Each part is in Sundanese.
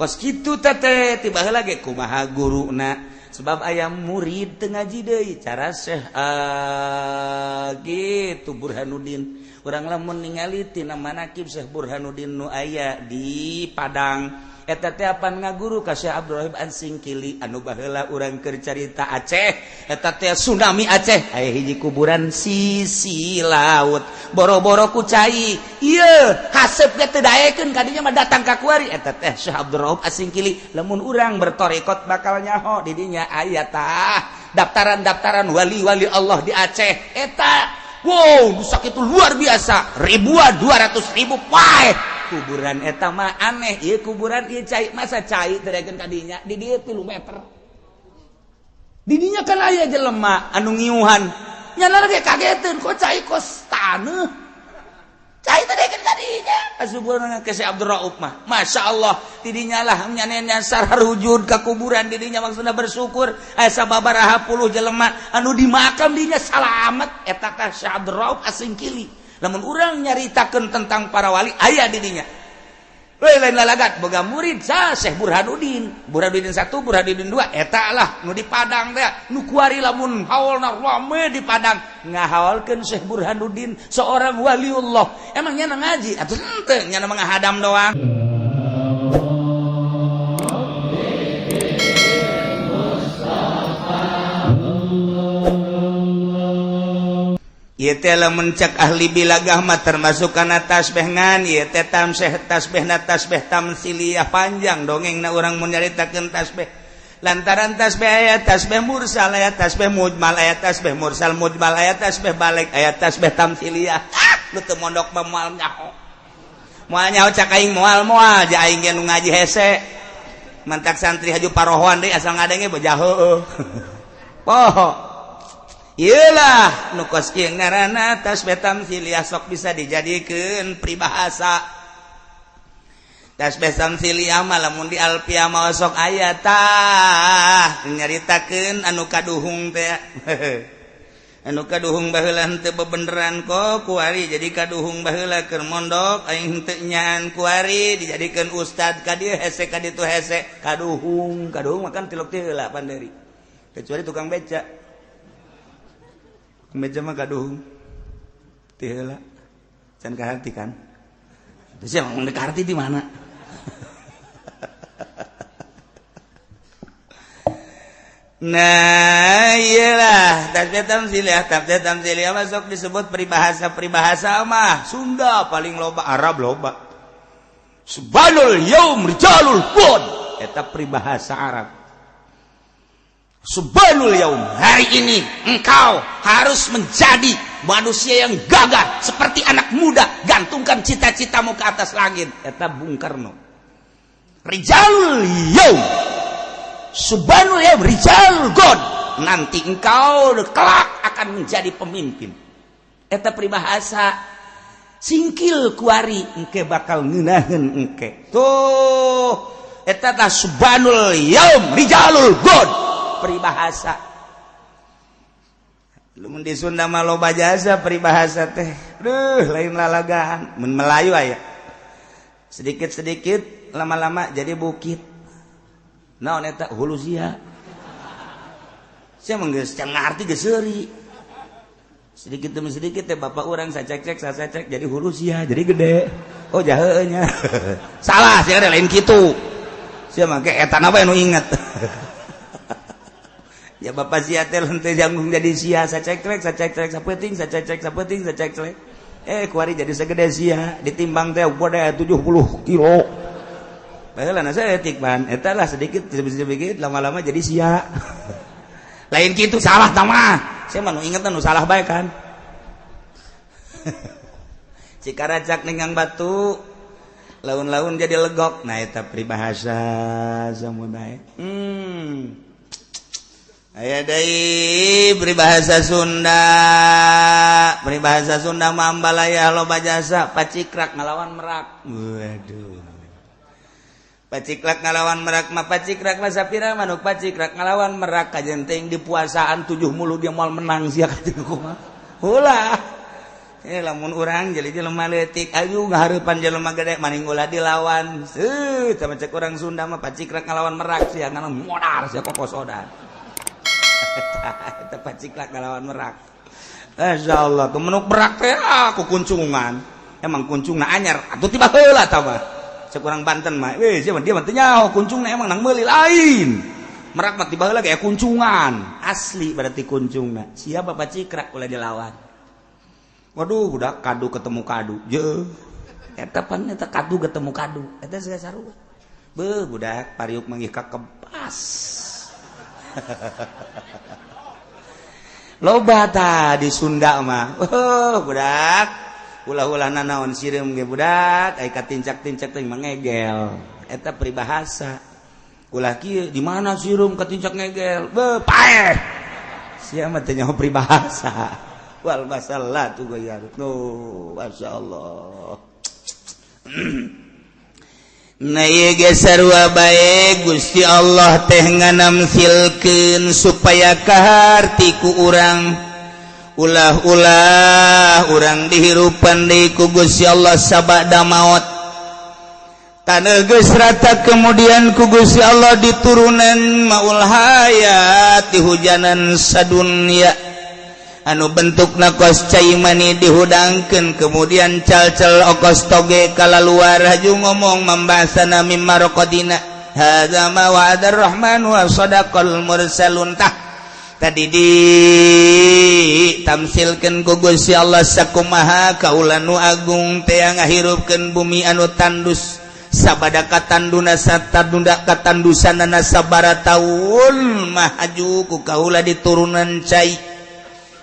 kos kitu teh tiba lagi kumaha guruna sebab ayam murid teu ngaji deui cara Syekh gitu Burhanuddin urang lamun ningali tina manaqib Syekh Burhanuddin nu aya di Padang eta teh apan ngaguru ka Syekh Abdul Wahid An-Singkili anu baheula urang keur carita Aceh eta teh tsunami Aceh aya hiji kuburan sisi laut boro-boro ku cai ieu haseup ge teu daekeun ka dinya mah datang ka kuari eta teh Syekh Abdul Wahid An-Singkili lamun urang bertorekot bakal nyaho di dinya aya tah daftaran-daftaran wali-wali Allah di Aceh eta wow nu sakitu luar biasa ribuan 200.000 pae kuburan eta mah aneh ieu kuburan ieu cai masa cai terekeun ka dinya di dieu 3 meter di dinya kan aya jelema anu ngiuhan nyana ge kageteun kok cai kos taneuh cai terekeun ka dinya asubuhna ke Syekh Abdul Rauf mah masyaallah di dinya lah nyana sararujud ka kuburan di dinya maksudna bersyukur aya sababaraha puluh jelema anu di makam dinya salamet eta teh Syekh Abdul Rauf As-Singkili lamun urang nyaritakeun tentang para wali aya di dinya lain lalagat boga murid sa Syekh Burhanuddin 1 Burhanuddin 2 eta lah nu di Padang teh nu kuari lamun haulna rame di Padang ngahaulkeun Syekh Burhanuddin seorang waliullah emang nya ngaji atuh henteu nya ngahadam doang ieu teh lamun cek ahli bilagah mah termasuk kana tasbih ngan ieu teh tasbihna tasbih tamsiliyah panjang dongengna urang mun nyaritakeun tasbih lantaran tasbih aya tasbih mursal aya tasbih mujmal aya tasbih mursal mujmal aya tasbih balik aya tasbih tamsiliyah lu teu mondok mah moal nyaho cak aing moal ja aing ge nu ngaji hese mantak santri haju parohoan deui asal ngadenge boja heueuh poho iyalah nu kos kieu ngaranna tasbih tamsiliyah sok bisa dijadikeun pribahasa tasbih tamsiliyah mah lamun di alfiah mah sok aya tah nyaritakeun anu kaduhung teh anu kaduhung baheula henteu bebeneran kok kuari jadi kaduhung baheula keur mondok aing henteu nyaan kuari dijadikeun ustad ka dieu hese ka ditu hese kaduhung makan tilok teh heula pandeuri kecuali tukang beca meja mah kaduhung teh heula can kaharti kan terus ya mau kaharti di mana nah iyalah tasbih tamsiliyah masuk disebut peribahasa mah Sunda paling loba Arab loba subhanul yaum rijalul qud eta peribahasa Arab subhanul yaum hari ini engkau harus menjadi manusia yang gagah seperti anak muda gantungkan cita-citamu ke atas langit eta Bung Karno rijalul yaum subhanul yaum rijalul god nanti engkau kelak akan menjadi pemimpin eta peribahasa singkil kuari engke bakal ngeunaheun engke tuh eta tah subhanul yaum rijalul god peribahasa lumun di Sunda mah loba jasa peribahasa teh lain lalagaan mun Melayu aya sedikit-sedikit lama-lama jadi bukit naon eta hulu sia sia mah geus can ngarti geus seuri sedikit demi sedikit teh bapak urang sacek jadi hulu sia jadi gede oh jaheuh nya salah sia lain kitu sia mah ge eta na bae nu inget ya bapak sia teh henteu janggung jadi sia sacek-cek sapeting kuari jadi segede sia ditimbang teh pada 70 kilo baheula na saeutik ban eta lah sedikit lama-lama jadi sia lain kitu salah tah mah sia mah nu inget nu salah bae kan cikaracak ningang batu laun-laun jadi legok nah eta peribahasa samudaya aya deui peribahasa Sunda mah ambalaya loba jasa pacikrak ngalawan merak waduh pacikrak ngalawan merak mah pacikrak mah sapira manuk pacikrak ngalawan merak kajen teuing di puasaan 7 mulu dia moal menang sia katiku mah ulah lamun urang jadi jelema leutik ayu ngahareupan jelema gede maning ulah dilawan sama cek urang Sunda mah pacikrak ngalawan Merak sia ngana modar sia kokosodan eta pacikrak ngalawan Merak insyaallah kemenuk Merak teh aku kuncungan emang kuncungna anyar atuh tiba heula tah mah cek urang Banten mah we sia dia mah teu nyaho kuncungna emang nang meuli lain Merak mah tiba heula kayak kuncungan asli berarti kuncungna sia pacikrak ulah dilawan. Waduh, udah kadu ketemu kadu. Je. Eta pan eta kadu ketemu kadu. Eta segala sarua. Beuh, budak pariuk manggih ka kepas. Loba tah di Sunda mah. Budak. Ulah-ulahna naon sireum ge budak, ai katincak-tincak teh mangegel. Eta peribahasa. Ulah kieu di mana sireum katincak ngegel? Beuh, paeh. Sia mah teh nyaho peribahasa. Wal masalah tuh gaya no masyaallah nah ieu ge sarua bae Gusti Allah teh nganamsilkeun supaya kaharti ku urang ulah-ulah urang dihirupan deui ku Gusti Allah sabada maot taneuh geus rata kemudian ku Gusti Allah diturunan maul hayat dihujanan sadunya anu bentukna kos cai mani dihudangkeun kemudian cal-cal okos toge kala luar haju ngomong membahasana mimma raqadina hadza ma wa'adar rahman wa sadaqal mursalun tah tadi di tamsilkeun ku Gusti Allah sakumaha kaula nu agung teh ngahirupkeun bumi anu tandus sabada katanduna satadunda katandusanana sabara taun mah haju ku kaula diturunan cai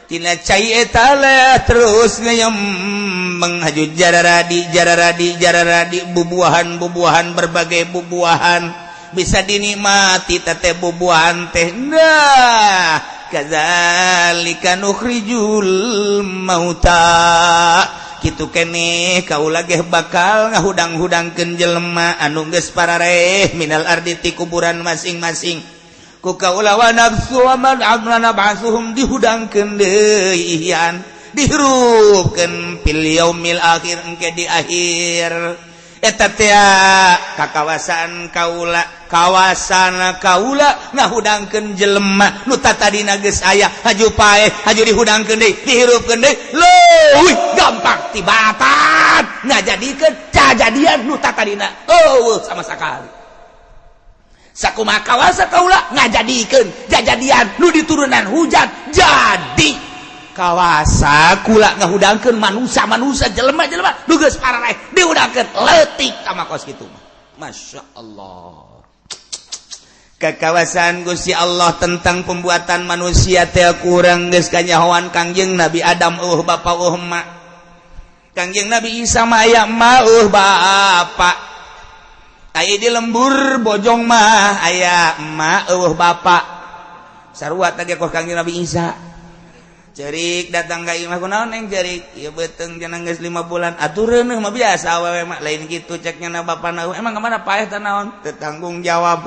tina cai eta terus ngayembeng haju jararadi bubuahan berbagai bubuahan bisa dinikmati teh bubuahan teh nah kadzalika nukhrijul mauta kitu keneh kaula ge bakal ngahudang-hudangkeun jelema anu geus parareh minal ardi ti kuburan masing-masing ku kaula wa nafsu wa man amrana ba'suhum dihudangkeun deui ihyan dihirupkeun fil yaumil akhir engke di akhir eta teh kakawasan kaula kawasan kaula ngahudangkeun jelema nu tatadina geus aya haju paeh haju dihudangkeun deui dihirupkeun deui leuwih gampang tibatan ngajadikeun cajadian nu tatadina sama sakali sakumaha kawasa kaula ngajadikeun jajadian nu diturunan hujan jadi kawasa kula ngahudangkeun manusia jelema-jelema nu geus parareh dihudangkeun leutik ka makos kitu mah masyaallah kekawasan Gusti Allah tentang pembuatan manusia teh kurang geus kanyahoan Kangjeng Nabi Adam bapa emak Kangjeng Nabi Isa mah aya emak bapa aya di lembur bojong mah aya emak bapak sarua tadi kos Kangjeng Nabi Isa cerik datang ka imah kunaon neng cerik ieu beuteung cenah geus 5 bulan atureun mah biasa awewe mah lain kitu ceknya na bapana emang ka mana paeh teh naon teu tanggung jawab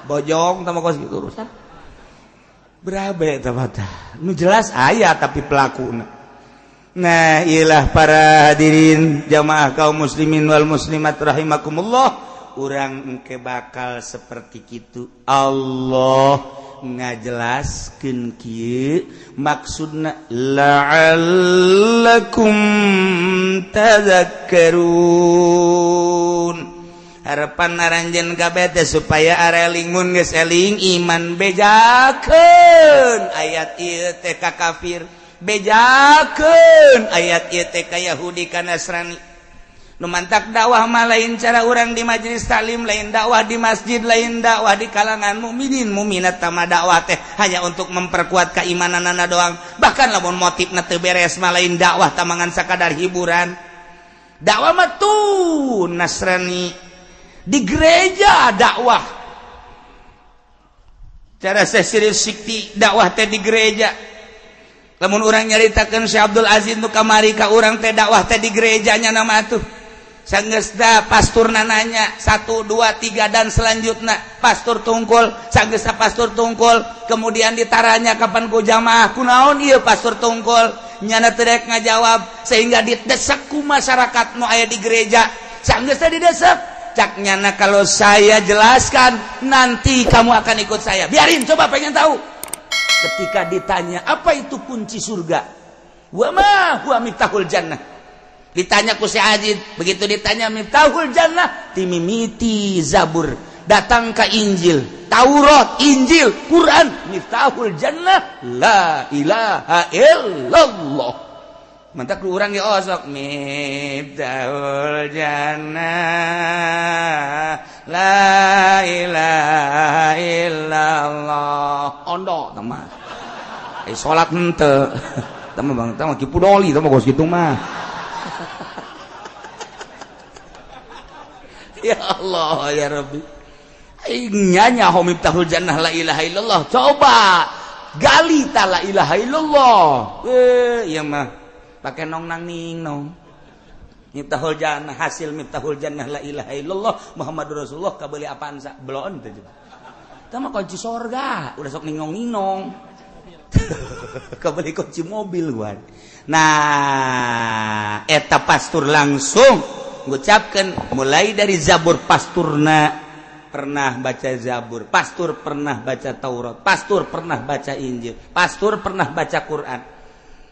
bojong tah kos kitu urusan berabe eta mah nu jelas aya tapi pelakuna nah iyalah para hadirin jamaah kaum muslimin wal muslimat rahimakumullah urang engke bakal seperti kitu Allah ngajelaskeun kieu maksudna la'allakum tadzakkarun harapan aranjeun kabeh teh supaya areling mun geus eling iman bejakeun ayat ieu teh ka kafir bejakeun ayat ieu teh ka Yahudi ka Nasrani nu mantak dakwah mah lain cara urang di majelis taklim lain dakwah di masjid lain dakwah di kalangan mukminin mukminat tama dakwah teh hanya untuk memperkuat keimananana doang bahkan lamun motifna teu beres mah lain dakwah tamangan sakadar hiburan dakwah mah tuh Nasrani di gereja dakwah cara sesirius sikti dakwah teh di gereja lamun urang nyaritakeun Syekh Abdul Aziz nu kamari ka urang teh dakwah teh di gerejanya nama atuh sanggeusna pasturna nanya 1 2 3 dan selanjutnya pastur tungkul sanggeusna pastur tungkul kemudian ditaranya kapan ku jamaah kunaon ieu pastur tungkul nyana terek ngajawab sehingga didesak ku masyarakat nu aya di gereja sanggeus teh didesak cak nyana kalau saya jelaskan nanti kamu akan ikut saya biarin coba pengen tahu ketika ditanya apa itu kunci surga wa ma huwa miftahul jannah ditanya ku si Ajid begitu ditanya miftahul jannah timimiti Zabur datang ke Injil Taurat, Injil, Quran, miftahul jannah, la ilaha illallah. Mantap lu orang ya osok miftahul jannah, la ilaha illallah. Ondo, teman. Sholat henteu. Teman bang, teman kipu doli, teman gos gitu mah. Ya Allah, ya Rabbi. Nyanya miftahul jannah la ilaha illallah coba gali ta la ilaha illallah iya mah pakai nong nang ning nong miftahul jannah hasil miftahul jannah la ilaha illallah Muhammadur Rasulullah kabeli apaan sa belon teh tah mah kunci sorga udah sok ningong ningong kabeli kunci mobil gua nah eta pastur langsung ngucapkeun mulai dari Zabur pasturna pernah baca Zabur, pastur pernah baca Taurat, pastur pernah baca Injil, pastur pernah baca Quran.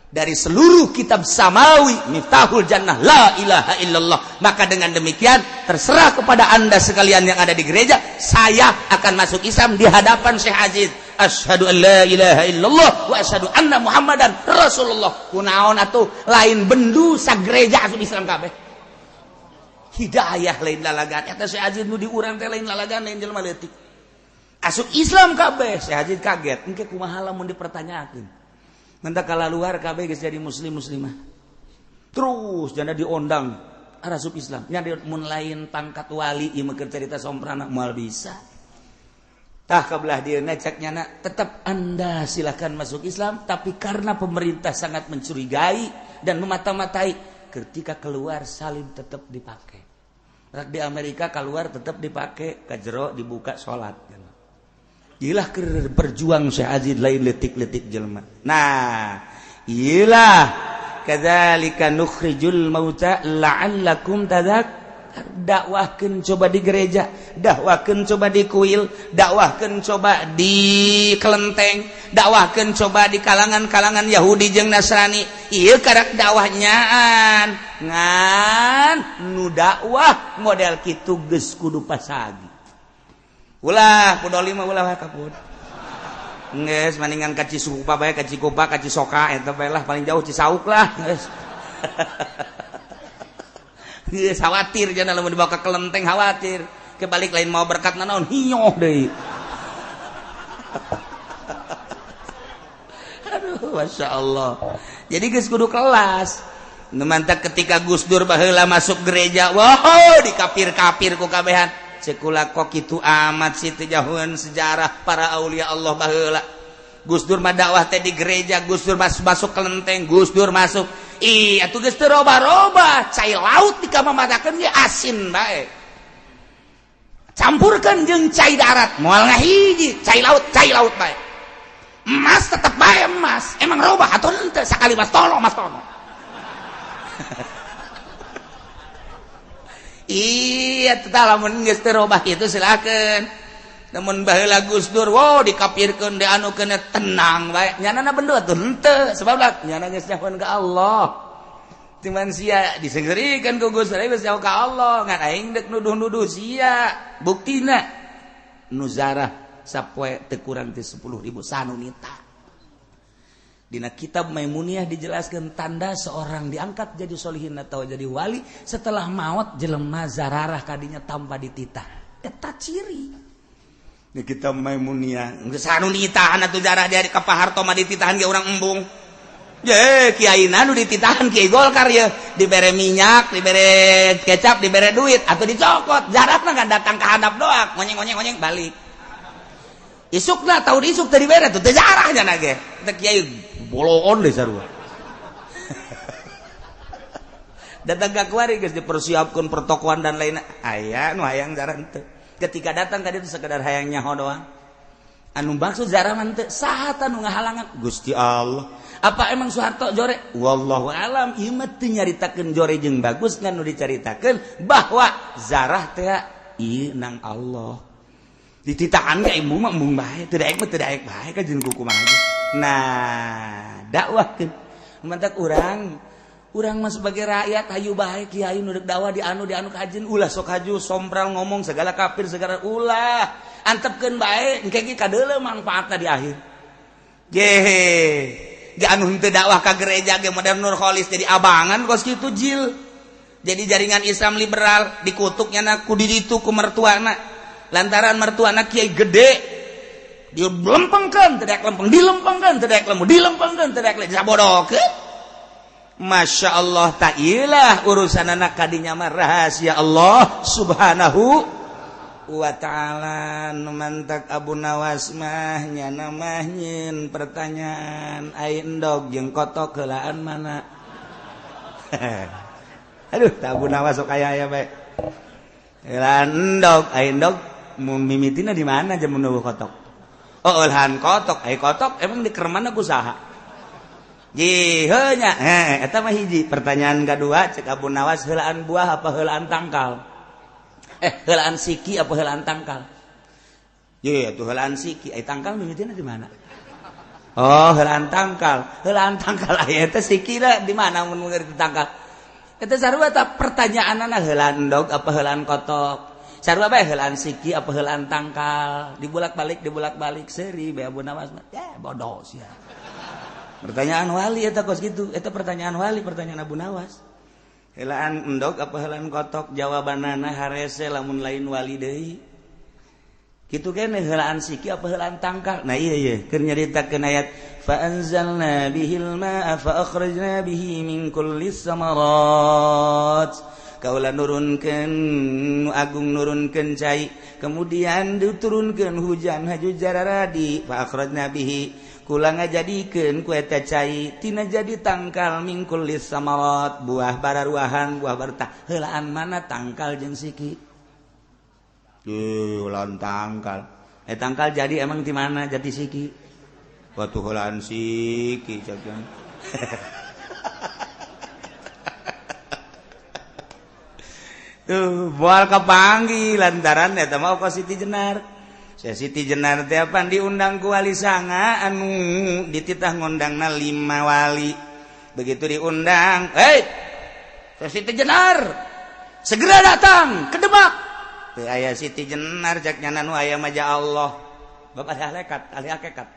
Dari seluruh kitab samawi, miftahul jannah, la ilaha illallah. Maka dengan demikian, terserah kepada anda sekalian yang ada di gereja, saya akan masuk Islam di hadapan Syekh Aziz. Asyhadu an la ilaha illallah wa asyhadu anna Muhammadan Rasulullah. Kunaon atuh lain bendu sa gereja asup Islam kabeh. Hidayah lain lalagan eta Syekh Aziz nu di urang teh lain lalagan lain jelema leutik asup Islam kabeh Syekh Aziz kaget engke kumaha lamun dipertanyakeun mentak kalaluar kabeh geus jadi muslim muslimah terus jana diondang asup Islam nya mun lain pangkat wali ieu mah keur cerita somprana moal bisa tah kabelah dieuna cak nyana tetap anda silakan masuk Islam tapi karena pemerintah sangat mencurigai dan memata-matai ketika keluar salib tetap dipakai. Di Amerika keluar tetap dipakai, ke jero dibuka sholat. Iyalah berjuang Syekh Aziz lain letik-letik jelema. Nah, iyalah kadzalika nukhrijul mauta la'allakum tadhakkarun. Dakwahkeun coba di gereja, dakwahkeun coba di kuil, dakwahkeun coba di kelenteng, dakwahkeun coba di kalangan-kalangan Yahudi jeung Nasrani. Ieu karak dakwahnyaan ngan nu dakwah model kitu geus kudu pasagi. Ulah pudoli mah ulah kapud. Geus maningan ka Cisupa bae ka Cikupa ka Cisoka eta bae lah paling jauh Cisauk lah geus. Geus khawatir jangan lamun dibawa ke kelenteng khawatir kebalik lain mau berkat naon hinyoh deui. Aduh Masya Allah. Jadi geus kudu kelas. Numantak ketika Gus Dur baheula masuk gereja, wow dikapir-kapir ku kabehan. Cekula kok kitu amat sih teh jauhan sejarah para aulia Allah baheula. Gus Dur mah dakwah teh di gereja, Gus Dur masuk kelenteng, Gus Dur masuk. Ih, atuh geus teu roba-roba, cai laut dikamamatakeun ge asin bae. Campurkeun jeung cai darat, moal ngahiji, cai laut bae. Emas tetep bae emas. Emang robah atuh henteu sakali mas tono. Iya, teh lamun geus teu robah kitu silakeun. Namun baheula Gus Dur, wow dikapirkeun dianukeun tenang bae. Nyanana bendo atuh henteu, sebab lah nyana geus nyahun ka Allah. Timan sia disengerikeun ku Gus Dur geus nyahun ka Allah, ngan aing deuk nuduh-nuduh sia. Buktina nu zarah sapoe teu kurang ti 10.000 sanunita. Dina kitab Maimuniyah dijelaskan tanda seorang diangkat jadi solihin atau jadi wali setelah maut jelema zararah kadinya tanpa dititah. Eta ciri. Di kitab Maimuniyah geus anu nitahan atuh jarah dari ka paharto mah dititahan ge urang embung. Ye kiaina nu dititahan Kiai Golkar ye dibere minyak, dibere kecap, dibere duit atau dicokot. Jarakna kan datang ka handap doang, ngonyeng balik. Isukna tahun isuk teh dibere tuh teh jarah nya ge. Teh Kiai boloon deh sarua. Datang ka kuari geus dipersiapkeun pertokoan dan lainnya. Aya nu hayang jarah henteu. Ketika datang ka ditu sekedar hayang nyaho doang. anu maksud zarah mah teu saha nu ngahalangan Gusti Allah. Apa emang Soeharto jore? Wallahu alam, ieu mah teu nyaritakeun jore jeung bagus ngan nu dicaritakeun bahwa zarah teh ieu nang Allah. Dititakan ka ibu mah mung bae, teu daek mah teu daek bae ka jeung kumaha. Nah, dakwahkeun. Mantak urang mah sebagai rakyat hayu bae kiai nu deuk dakwah di anu kajen ulah sok haju sompral ngomong segala kafir segala ulah antepkeun bae engke ge kadeuleu manfaatna di akhir. Ge anu henteu dakwah ka gereja ge modern Nur Kholis jadi abangan kos kitu jil. Jadi jaringan Islam liberal dikutuknya ku di ditu ku mertuana. Lantaran mertuana kiai gede dilempengkeun teu daek lempeng dilempengkeun teu daek lemu dilempengkeun teu daek sabodokeun. Masya Allah ta'ilah urusan anak kadinya mah rahasia Allah subhanahu wa ta'ala. Numantak Abu Nawas mah nyana mah nyin pertanyaan ain endog jeung kotok heulaan mana. Aduh Abu Nawas sok aya bae heulaan endog ain endog mun mimitina di mana jeung mun kotok. Oh ulhan kotok ai kotok emang di keremana ku saha? Jiheunya eta mah hiji. Pertanyaan kedua cek Abu Nawas heulaan buah apa heulaan tangkal? Heulaan siki apa heulaan tangkal? Ye atuh heulaan siki, ai tangkal mimitina di mana? Oh, heulaan tangkal. Heulaan tangkal aya teh siki da di mana mun ngerti tangkal? Eta sarua tah pertanyaanna heulaan endog apa heulaan kotok? Sarua bae heulaan siki apa heulaan tangkal? Dibulak-balik seuri bae Abu Nawas mah. Ya bodoh sia. Pertanyaan wali eta kos gitu, eta pertanyaan wali, pertanyaan Abu Nawas. Heulaan endog apa heulaan kotok? Jawabanana harese lamun lain wali deui. Kitu keneh heulaan siki apa heulaan tangkal? Nah iya keur nyaritakeun ayat fa anzalna bihil ma'a fa akhrajna bihi min kullis samarat. Kaula nurunkeun agung nurunkeun cai, kemudian diturunkeun hujan haju jararadi fa akhrajna bihi kula ngajadikeun ku eta cai tina jadi tangkal mingkul lis samarat buah bararuahan buah bertah. Heulaan mana tangkal jeung siki? Heulaan tangkal. Tangkal jadi emang di mana jadi siki? Waktu heulaan siki cakeun. Tuh moal kapanggih lantaran eta mah ka Siti Jenar. Siti Jenar teh apa diundang ku wali sanga anu dititah ngundangna 5 wali. Begitu diundang, Siti Jenar segera datang ke Demak. Teu aya Siti Jenar jak nyana nu aya maja Allah. Bapak ahli hakikat.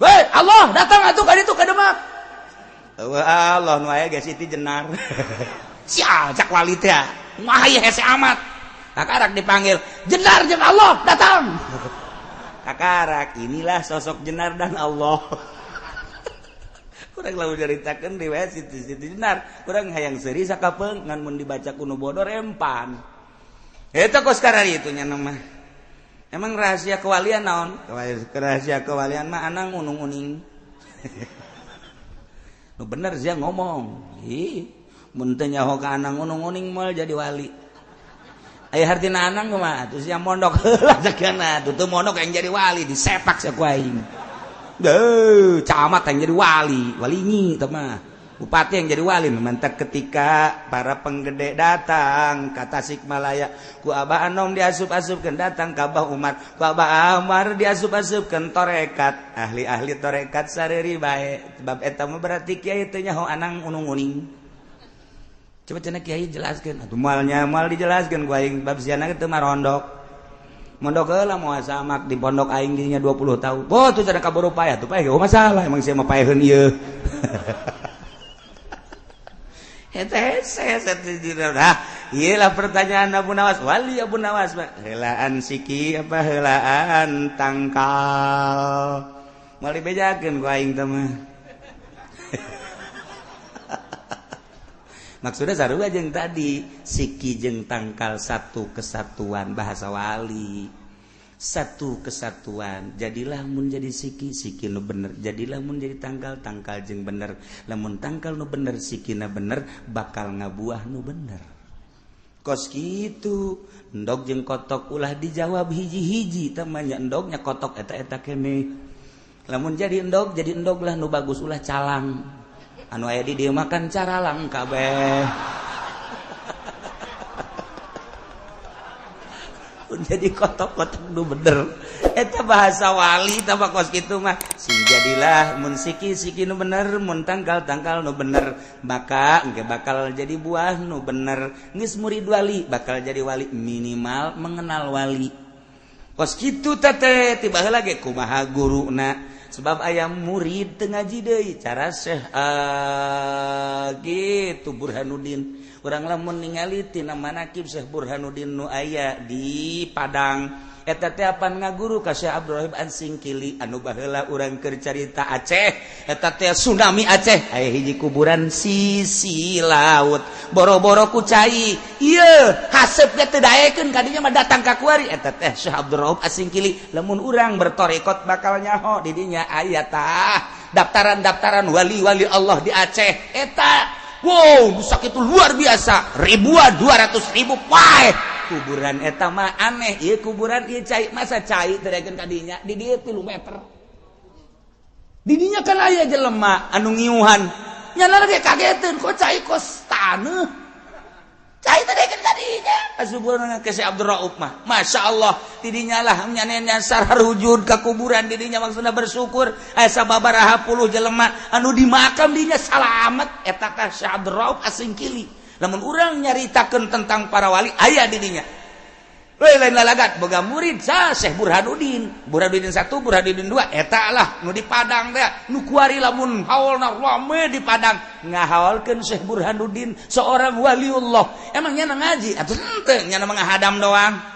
Hei, Allah datang atuh ka ditu ka Demak. Allah nu aya ge Siti Jenar. Sia cak wali teh. Mah aya hese amat. Kakarak dipanggil, Jenar jeung Allah datang. Kakarak, inilah sosok Jenar dan Allah. Kurang lalu ceritakan riwayat Siti Jenar. Kurang hayang seuri sakapeung ngan mun dibaca kuno bodor empan. Eta kos karari itu nya mah. Emang rahasia kewalian naon? Rahasia kewalian mah anang unung-uning. Nu bener sia ngomong. Ih, mun teu nyaho ka anang unung-uning moal jadi wali. Aya hartina anang kumaha atuh sia mondok heula sakana tuh mondok yang jadi wali disepak sia ku aing. Camat yang jadi wali nyi teh mah. Bupati yang jadi wali mantak ketika para penggede datang ka Tasikmalaya ku Abah Anom diasup-asupkeun datang ka Abah Umar ku Abah Umar diasup-asupkeun torekat ahli-ahli torekat sareuri bae bab eta mah berarti kiai teh nyaho anang unung-uning. Coba cenah kiai jelaskeun atuh moal dijelaskeun ku aing bab siana teh mah rondok. Mondok heula moal samak di pondok aing dinya 20 tahun. Oh tuh cenah kaburu payah tuh payah masalah emang sia mah paeheun ieu. Eta hese iyalah pertanyaan Abu Nawas wali Abu Nawas heulaan siki apa heulaan tangkal moal dibejakeun ku aing teh mah. Maksudnya sarua jeung tadi siki jeung tangkal satu kesatuan bahasa wali. Satu kesatuan. Jadilah mun jadi siki nu bener. Jadilah mun jadi tangkal jeung bener. Lamun tangkal nu bener sikina bener bakal ngabuah nu bener. kos gitu endog jeung kotok ulah dijawab hiji-hiji tamanya endognya kotok eta kene lamun jadi endog lah nu bagus ulah calang anu aya di dieu makan caralang kabeh jadi kotok-kotok nu bener eta bahasa wali tambah kos kitu mah sing jadilah mun siki nu bener mun tangkal nu bener maka engke bakal jadi buah nu bener geus murid wali bakal jadi wali minimal mengenal wali kos kitu teh tiba heula ge kumaha guruna sebab aya murid teu ngaji deui cara Syekh gitu Burhanuddin urang lamun ningali tina manaqib Syekh Burhanuddin nu aya di Padang eta teh apan ngaguru ka Syekh Abdurrahim Ansingkili anu baheula urang keur carita Aceh eta teh tsunami Aceh aya hiji kuburan sisi laut boro-boro ku cai ieu haseup ge teu daekeun ka dinya mah datang ka kuari eta teh Syekh Abdurrahim Ansingkili lamun urang bertorekot bakal nyaho di dinya aya tah daftaran-daftaran wali-wali Allah di Aceh eta wow sakitu luar biasa ribuan 200.000 pae kuburan eta mah aneh ieu kuburan ieu cai masa cai teu daekeun ka dinya di dieu 3 meter di dinya kan aya jelema anu ngiuhan nyana ge kageteun kok cai kos taneuh cai teu daekeun ka dinya asubuhna ke Syekh Abdul Rauf mah masyaallah di dinya lah nyana sararujud ka kuburan di dinya maksudna bersyukur aya sababaraha puluh jelema anu dimakam dinya salamet eta ka Syekh Abdul Rauf Asingkili lamun urang nyaritakeun tentang para wali aya di dinya lain lalagat boga murid sa Syekh Burhanuddin 1 Burhanuddin 2 eta lah nu di Padang teh nu kuari lamun haulna rame di Padang ngahaulkeun Syekh Burhanuddin seorang waliullah emangnya ngaji atuh henteu nya ngahadam doang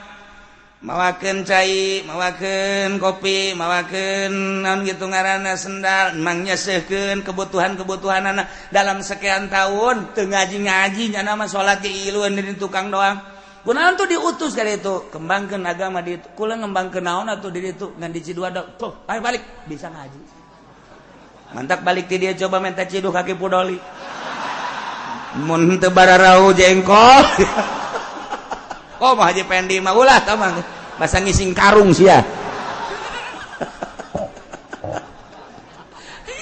mawakeun cai mawakeun kopi mawakeun naon kitu ngaranna sendal emang nyeseukeun kebutuhan-kebutuhanna dalam sekian tahun teu ngaji-ngaji nya mah salat ge ilueun di tukang doang kunaon tuh diutus ka ditu kembangkeun agama di ditu kula ngembangkeun naon atuh di ditu ngan di Ciduada tuh ayo balik bisa ngaji mantak balik ti dia coba minta ciduh kaki pudoli mun teu bararau jengkol oh mah Haji Pendi mah ulah tah mah basa ngising karung sia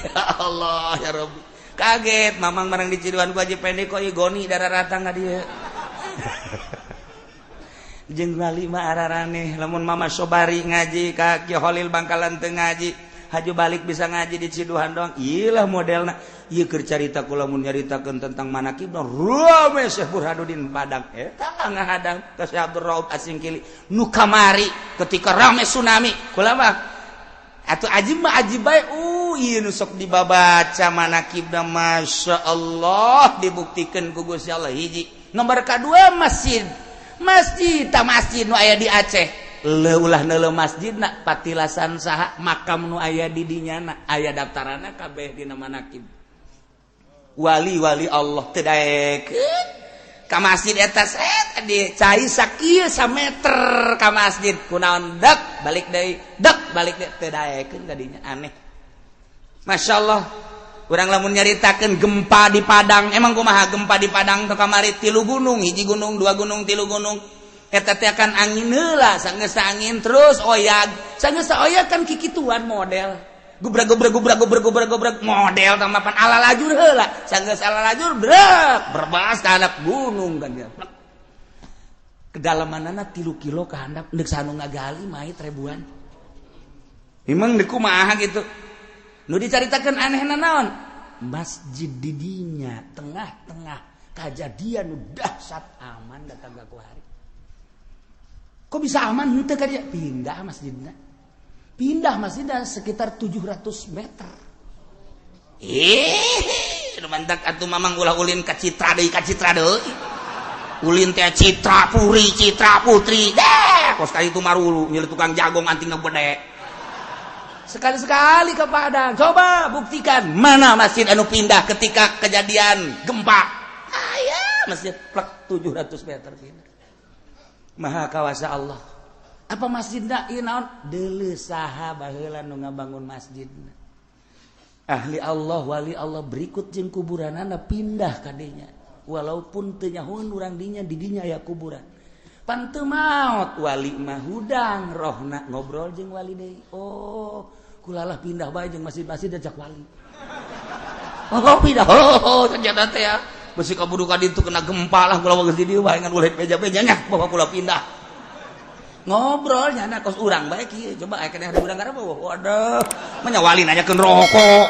ya Allah ya Rabbi kaget mamang barang di Ciduan ku Haji Pendi kok igoni dararatang ka dieu jeung wali mah araraneh lamun Mama Sobari ngaji ka Ki Holil Bangkalan teu ngaji haju balik bisa ngaji di Ciduhan doang iyalah modelna ieu keur carita kula mun nyaritakeun tentang manaqib rame Syekh Burhanuddin Padang eta ngahadang ka Syekh Abdul Rauf Asingkili nu kamari ketika rame tsunami kula mah atuh ajib mah ajib bae ieu nu sok dibabaca manaqibna masyaallah dibuktikeun ku Gusti Allah hiji nomor kadua masjid nu aya di Aceh ulah neuleuh masjidna patilasan saha makam nu aya di dinyana aya daftaranna kabeh dina manaqib wali-wali Allah teu daekeun ka masjid eta set di cai sakieu sameter ka masjid kunaon dek balik deui teu daekeun ka dinya aneh masyaallah urang lamun nyaritakeun gempa di Padang emang kumaha gempa di Padang teu kamari 3 gunung hiji gunung 2 gunung 3 gunung eta teh kan angin heula sanggeus angin terus oyag sanggeus oyag kan kikituan model gubrag model tamapan ala lajur heula sanggeus ala lajur brek berbas ka handap gunung kan dia kedalamanana 3 kilo ka handap deuk sanu ngagali mait ribuan emang deuk kumaha gitu nu dicaritakeun anehna naon masjid di dinya tengah-tengah kajadian nu dahsyat aman datang ka ku hari kok bisa aman henteu ka dia pindah masjidna sekitar 700 meter nu mantak atuh mamang ulah ulin ka Citra deui ulin teh Citra Putri kos ka itu marulu nyeuh tukang jagong anting gede sekali-sekali ke Padang coba buktikan mana masjid anu pindah ketika kejadian gempa aya masjid plek 700 meter pindah maha kawasa Allah apa masjidna ieu naon deuleu saha baheula nu ngabangun masjidna ahli Allah wali Allah berikut jeung kuburanana pindah ka dinya walaupun teu nyahoeun urang dinya aya kuburan pan teu maot wali mah hudang rohna ngobrol jeung wali deui oh kulalah pindah bae jeung masjid-masjid ajak wali oh pindah ternyata teh ya besi kaburu ka ditu kena gempa lah kula geus di dieu bae ngan ulah beja-beja nya bawa kula pindah ngobrol nyana kos urang bae kieu coba aya keneh ada urang karep waduh mah wali nanyakeun rokok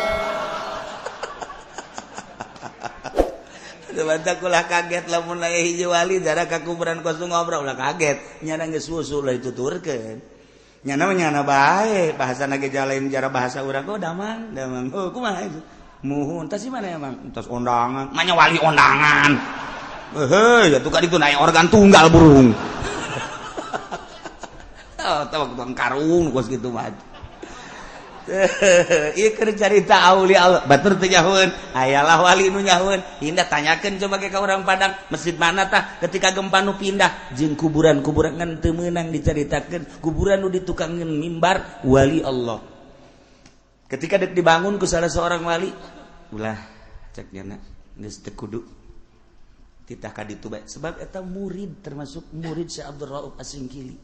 Banta kulah kaget lamun aya hiji wali dara ka kuburan kos ngobrol ulah kaget nyana geus susul lah dituturkeun nyana bae bahasana ge jalain jara bahasa urang oh damang oh kumaha itu muhun tas di mana emang tas ondangan manya wali ondangan heuh atuh ka ditu naik organ tunggal burung oh tahu bang karung kos kitu mah ieu keur carita aulia Allah batur teu nyahoeun hayalah wali nu nyahoeun indah tanyakeun coba ke ka urang Padang masjid mana tah ketika gempa nu pindah jeung kuburan-kuburan ngan teu meunang dicaritakeun kuburan nu ditukangkeun mimbar wali Allah ketika dek dibangun ku salah seorang wali ulah cek nyana geus teu kudu titah ka ditu bae sebab eta murid termasuk murid Syekh Abdul Rauf Asingkili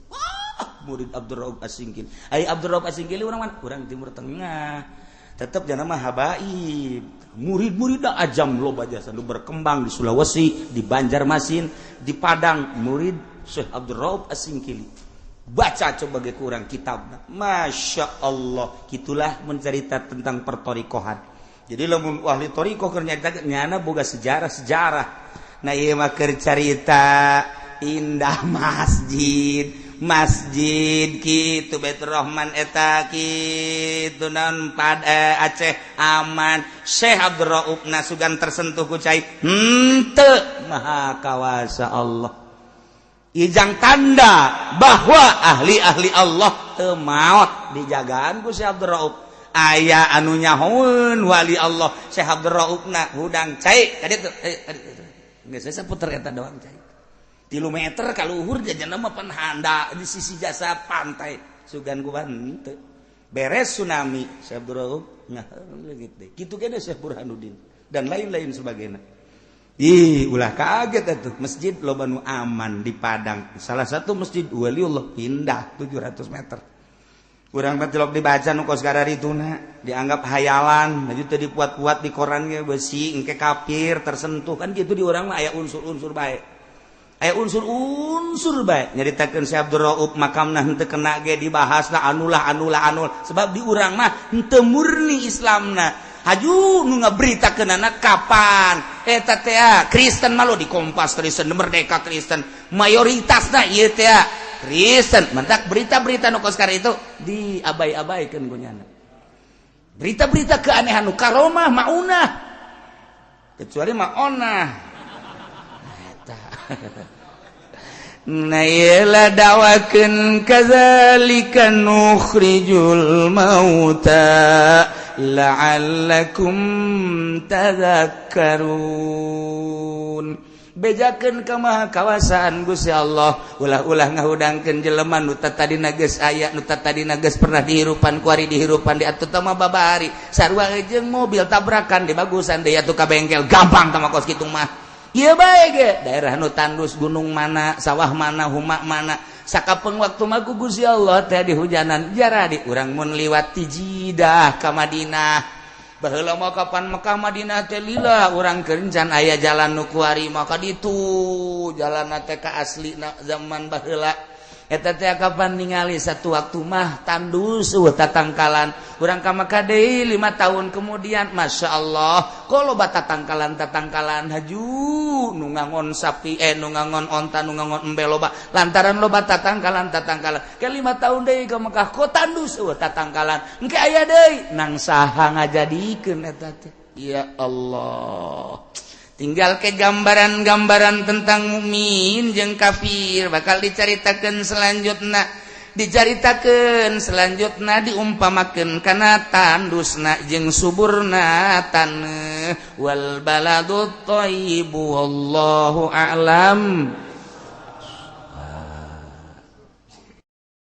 murid Abdul Rauf Asingkili ai Abdul Rauf Asingkili urang mana urang Timur Tengah tetep jangan mah habaib murid-murid da ajam loba jasa nu berkembang di Sulawesi di Banjarmasin di Padang murid Syekh Abdul Rauf Asingkili baca coba ge kurang kitabna Masya Allah gitulah mencerita tentang pertorikohan jadi lamun ahli torikoh keur nyaritakeun nyana boga sejarah nah ieu mah keur carita indah masjid kitu Baitur Rahman eta kitu naon Aceh aman Syekh Abdul Rauf nasugan tersentuh ku cai henteu maha kawasa Allah ijang tanda bahwa ahli-ahli Allah teu maot dijagaan ku Syekh Abdul Rauf aya anu nyahoeun wali Allah Syekh Abdul Rauf na hudang cai ka ditu geus saputer eta doang cai 3 meter ka luhur jajanna mah pan handa di sisi jasa pantai sugan ku henteu beres tsunami Syekh Abdul Rauf nah leungit deui kitu kene Syekh Burhanuddin dan lain-lain sebagainya ulah kaget atuh masjid loba nu aman di Padang salah satu masjid waliullah pindah 700 meter urang teh tilok dibaca nu kos kadarituna dianggap hayalan jadi teu dipuat-puat di koran ge besi engke kafir tersentuh kan gitu di urang mah aya unsur-unsur bae aya unsur-unsur bae nyaritakeun Syekh Abdul Rauf makamna henteu kena ge dibahas lah anul sebab di urang mah henteu murni Islamna haju nu ngaberitakeun anak kapan eta teh Kristen mah lo di Kompas Kristen Merdeka Kristen mayoritasna ieu teh Kristen mentak berita-berita nu kos itu diabai-abaikeun ku nyana berita-berita keanehan nu karomah maunah kecuali maonah eta na yela dawakeun kadzalika nukhrijul mauta la'allakum tadhakkarun bejakeun ka maha kawasaan Gusti Allah ulah-ulah ngahudangkeun jelema nu tadina geus aya nu tadina geus pernah dihirupan ku ari dihirupan di atuh teh mah babari sarua jeung mobil tabrakan di bagusan deui atuh ka bengkel gampang tah kos kitu mah ieu bae ge daerah nu tandus gunung mana sawah mana humak mana sakapeung waktu mah ku Gusti Allah teh di hujanan jaradi urang mun liwat ti Jidah ka Madinah baheula mah kapan Mekah Madinah teh lila urang kerencan aya jalan nu kuari maka ditu jalan teh ka aslina zaman baheula eta teh kapan ningali satu waktu mah tandus tatangkalan urang ka Mekah deui 5 tahun kemudian Masya Allah kaloba tatangkalan haju nu ngangon sapi nu ngangon onta nu ngangon embe loba lantaran loba tatangkalan ke 5 tahun deui ka Mekah ko tandus tatangkalan engke aya deui nang saha ngajadikeun eta teh ya Allah tinggal ke gambaran-gambaran tentang mukmin jeung kafir bakal dicaritakeun selanjutna diumpamakeun kana tandusna jeung suburna taneuh wal baladut thayyibu wallahu a'lam